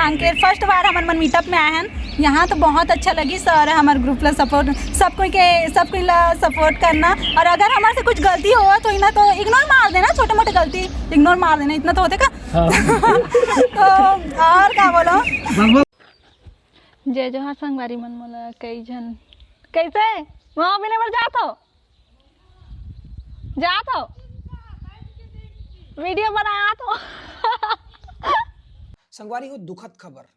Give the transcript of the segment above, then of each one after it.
Kanker first बार हमारे मन meetup में आए हैं यहाँ तो बहुत अच्छा लगी सर हमारे ग्रुप ला सपोर्ट सबको ला सपोर्ट करना और अगर हमारे से कुछ गलती हो तो इन्हें तो इग्नोर मार देना छोटे मोटे गलती इग्नोर मार देना इतना तो होते का तो और क्या बोलो जय जोहार संगवारी मन मोला कई जन कैसे वहाँ भी नहीं जात हो वीडियो बनाया तो संगवारी हो दुखद खबर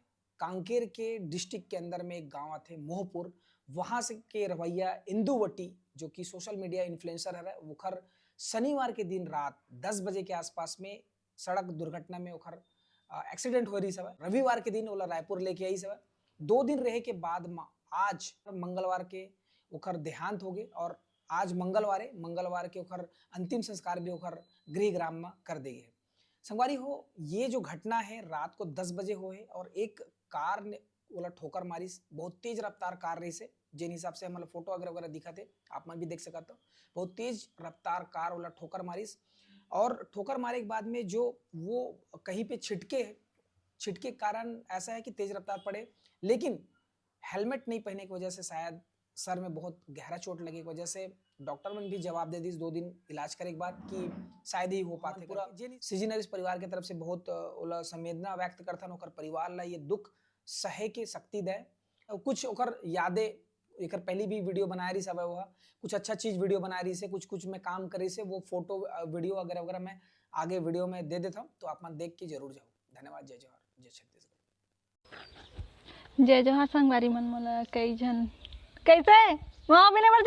कांकेर के डिस्ट्रिक्ट के अंदर में एक गांव थे मोहपुर वहां से के रवैया इंदुवटी जो कि सोशल मीडिया इन्फ्लुएंसर है वो खर शनिवार के दिन रात 10 बजे के आसपास में सड़क दुर्घटना में ओखर एक्सीडेंट हो रही सब रविवार के दिन ओला रायपुर लेके आई सब 2 दिन रहे के बाद आज मंगलवार के ओखर देहांत हो गए और आज मंगलवार के ओखर अंतिम संस्कार भी ओखर गृह ग्राम में कर दे गए। संगवारी हो ये जो घटना है रात को 10 बजे हो है और एक कार ने ओला ठोकर मारी बहुत तेज रफ्तार कार रही से जिन हिसाब से हमारे फोटो वगैरह दिखा थे आप मन भी देख सकते हो बहुत तेज रफ्तार कार ओला ठोकर मारिस और ठोकर मारे के बाद में जो वो कहीं पे छिटके कारण ऐसा है कि तेज रफ्तार पड़े लेकिन हेलमेट नहीं पहनने की वजह से शायद सर में बहुत गहरा चोट लगे की वजह से डॉक्टर ने भी जवाब दे दी 2 दिन इलाज करे के बाद कि शायद ही हो पाते पूरा सीजनरिस परिवार के तरफ से बहुत ओला संवेदना व्यक्त करथन ओकर परिवार ला ये दुख सहे के शक्ति दे कुछ ओकर यादें एक पहली भी वीडियो बना रही सब वो कुछ अच्छा चीज वीडियो बना रही से कुछ में काम करे से वो फोटो वीडियो वगैरह मैं आगे वीडियो में दे देता हूँ तो आप मन देख के जरूर जाओ। धन्यवाद। जय जोहार जय छत्तीसगढ़। जय जोहार संगवारी मन मोला कई जन कैसे वहाँ भी नहीं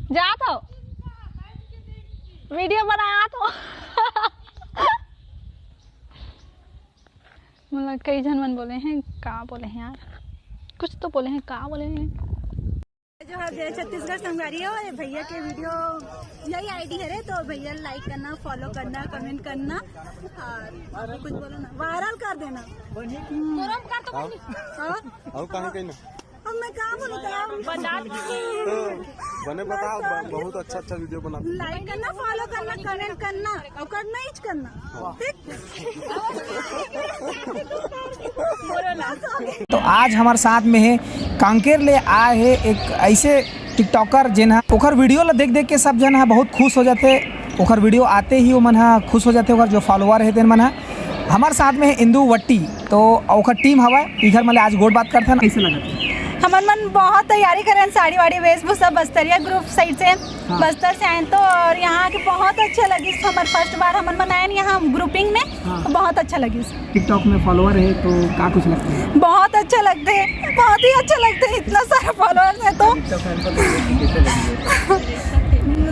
जात हो वीडियो बनाया तो मतलब कई जन मन बोले हैं का बोले हैं यार कुछ तो बोले हैं का बोले हैं जो है जय छत्तीसगढ़ संगवारी हो भैया के वीडियो यही आईडी है रे तो भैया लाइक करना फॉलो करना कमेंट करना और कुछ बोलो ना वायरल कर देना और कहीं कहीं ना अब मैं क्या बोलूं बने बताओ बहुत अच्छा वीडियो बना लाइक करना फॉलो करना कमेंट करना और करना ही करना ठीक। तो आज हमारे साथ में है कांकेर ले आए है एक ऐसे टिकटॉकर जिन ओखर वीडियो ला देख के सब जन है बहुत खुश हो जाते ओखर वीडियो आते ही वो मन खुश हो जाते ओखर जो फॉलोअर है तेन मन हमारे साथ में है इंदुवटी तो ओखर टीम हवा इधर मतलब आज गोट बात करते कैसे लगा हमारे मन बहुत तैयारी करें साड़ी वाड़ी वेशभूषा बस्तरिया ग्रुप साइड से बस्तर से आए तो और यहाँ के बहुत अच्छा लगी हमारे फर्स्ट बार हमारे बनाए यहाँ ग्रुपिंग में तो बहुत अच्छा लगी। टिकटॉक में फॉलोअर है तो क्या कुछ लगता है बहुत अच्छा लगते हैं बहुत ही अच्छा लगते हैं इतना सारा फॉलोअर्स है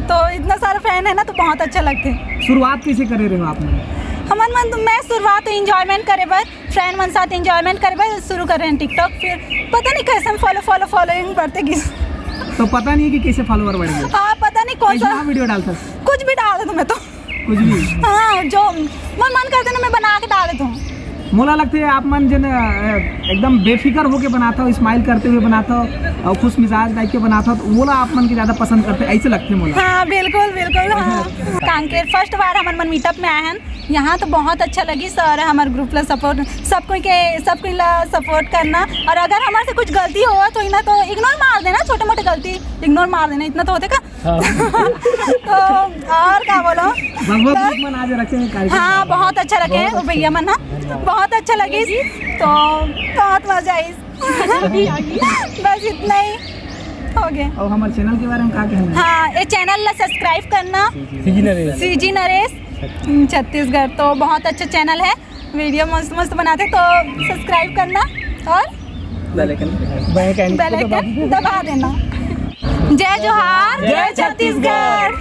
तो इतना सारा फैन है ना तो बहुत अच्छा लगते हैं। शुरुआत कैसे करे रहे हो आपने हमारे मन मैं शुरुआत तो इंजॉयमेंट करे बस फ्रेंड मन साथ इंजॉयमेंट करे बस शुरू कर रहे हैं टिकटॉक फिर पता नहीं कैसे हम फॉलोइंग बढ़ते किस तो पता नहीं है कि कैसे फॉलोअर बढ़ गए। हाँ पता नहीं कौन सा वीडियो डालता कुछ भी डाल देता मैं तो कुछ भी हाँ जो मन करते ना मैं बना के डाल देता हूँ। मोला लगता है आप मन जन एकदम बेफिक्र होके बनाता हो स्माइल करते हुए बनाता हो और खुश मिजाज टाइप के बनाता हो तो मोला आप मन के ज़्यादा पसंद करते ऐसे लगते मोला। हाँ बिल्कुल हाँ। कांकेर फर्स्ट बार हमारे मन मीटअप में आए हैं यहाँ तो बहुत अच्छा लगी सर हमारे ग्रुप ला सपोर्ट सबको ला सपोर्ट करना और अगर हमारे से कुछ गलती हो तो इन्हें तो इग्नोर मार देना छोटे मोटे गलती इग्नोर मार देना इतना तो होते का तो और क्या बोलो हाँ बहुत अच्छा लगे वो भैया मन बहुत अच्छा लगी तो बहुत मजा आई बस इतना ही हो गया। और हमारे चैनल के बारे में क्या कहना है? हाँ ये चैनल ला सब्सक्राइब करना सीजी नरेश छत्तीसगढ़ तो बहुत अच्छा चैनल है वीडियो मस्त बनाते तो सब्सक्राइब करना और बेल आइकन दबा देना। जय जोहार जय छत्तीसगढ़।